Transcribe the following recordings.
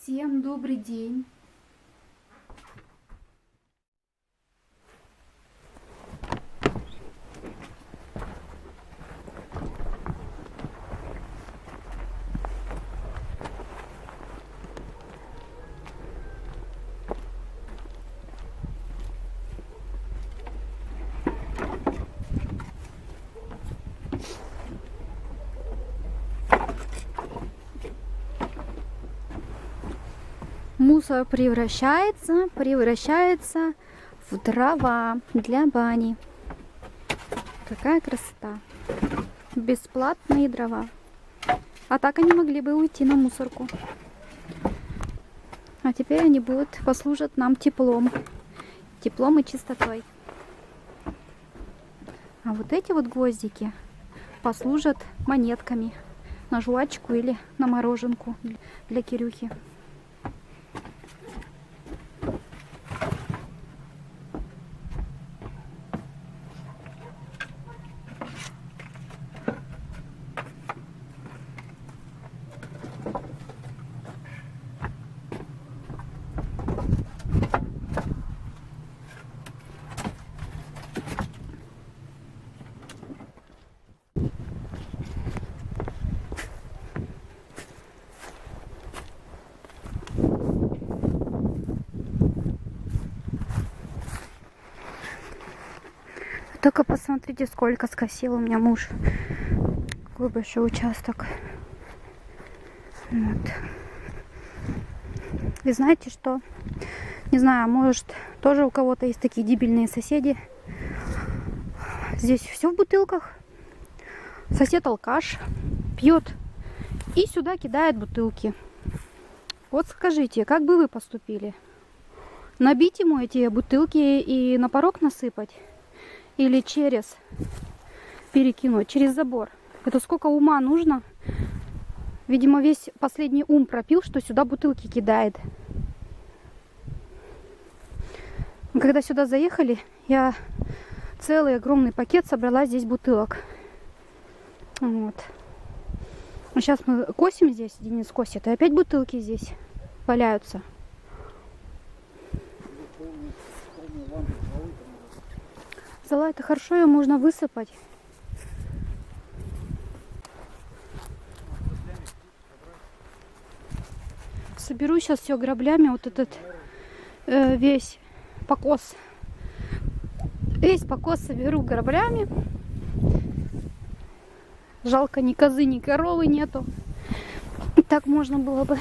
Всем добрый день! Мусор превращается в дрова для бани. Какая красота! Бесплатные дрова. А так они могли бы уйти на мусорку. А теперь они послужат нам теплом. Теплом и чистотой. А вот эти вот гвоздики послужат монетками на жвачку или на мороженку для Кирюхи. Только посмотрите, сколько скосил у меня муж. Какой большой участок. Вот. И знаете что? Не знаю, может, тоже у кого-то есть такие дебильные соседи. Здесь все в бутылках. Сосед алкаш, пьет и сюда кидает бутылки. Вот скажите, как бы вы поступили? Набить ему эти бутылки и на порог насыпать? Или перекинуть, через забор? Это сколько ума нужно? Видимо, весь последний ум пропил, что сюда бутылки кидает. Когда сюда заехали, я целый огромный пакет собрала здесь бутылок. Вот. А сейчас мы косим здесь, Денис косит, и опять бутылки здесь валяются. Зола, это хорошо, ее можно высыпать. Соберу сейчас все граблями, вот этот весь покос. Весь покос соберу граблями. Жалко, ни козы, ни коровы нету. И так можно было бы.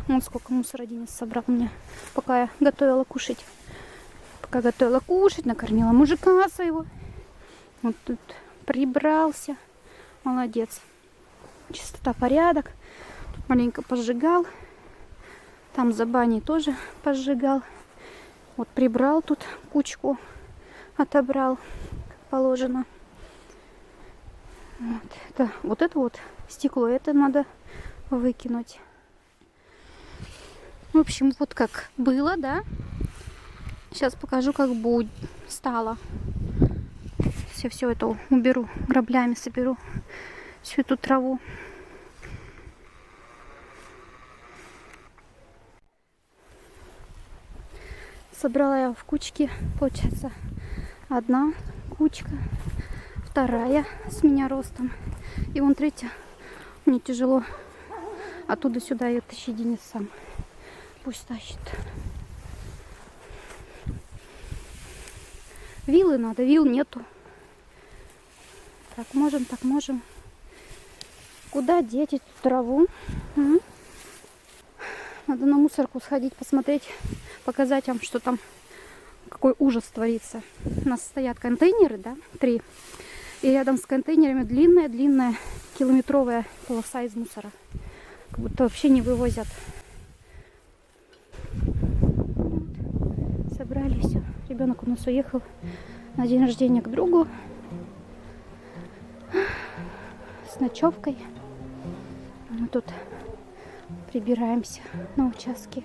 Вон сколько мусора Денис собрал мне, пока я готовила кушать. Накормила мужика своего. Вот тут прибрался. Молодец. Чистота, порядок. Тут маленько пожигал. Там за баней тоже пожигал. Вот прибрал тут кучку. Отобрал, как положено. Вот это вот стекло. Это надо выкинуть. В общем, вот как было, да? Сейчас покажу, как будет стало. Все это уберу, граблями соберу всю эту траву. Собрала я в кучке, получается, одна кучка, вторая с меня ростом, и вон третья. Мне тяжело оттуда сюда ее тащить, Денис сам. Пусть тащит. Вилы надо, вил нету. Так можем. Куда деть эту траву? Надо на мусорку сходить, посмотреть, показать вам, что там, какой ужас творится. У нас стоят контейнеры, да, 3. И рядом с контейнерами длинная километровая полоса из мусора. Как будто вообще не вывозят. Вот. Собрали все. Ребенок у нас уехал на день рождения к другу с ночевкой. Мы тут прибираемся на участке.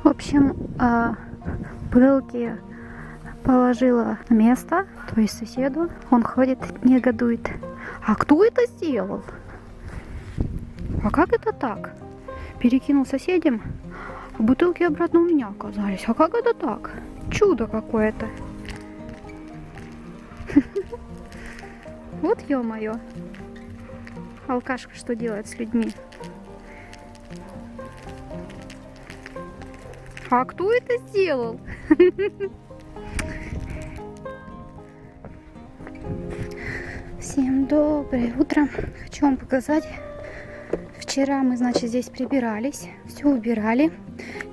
В общем, бутылки положила на место, то есть соседу. Он ходит, негодует. А кто это сделал? А как это так? Перекинул соседям, а бутылки обратно у меня оказались. А как это так? Чудо какое-то. Вот ё-моё. Алкашка что делает с людьми? А кто это сделал? Всем доброе утро. Хочу вам показать. Вчера мы, значит, здесь прибирались, все убирали.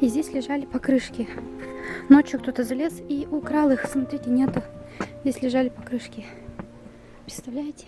И здесь лежали покрышки. Ночью кто-то залез и украл их. Смотрите, нету. Здесь лежали покрышки. Представляете?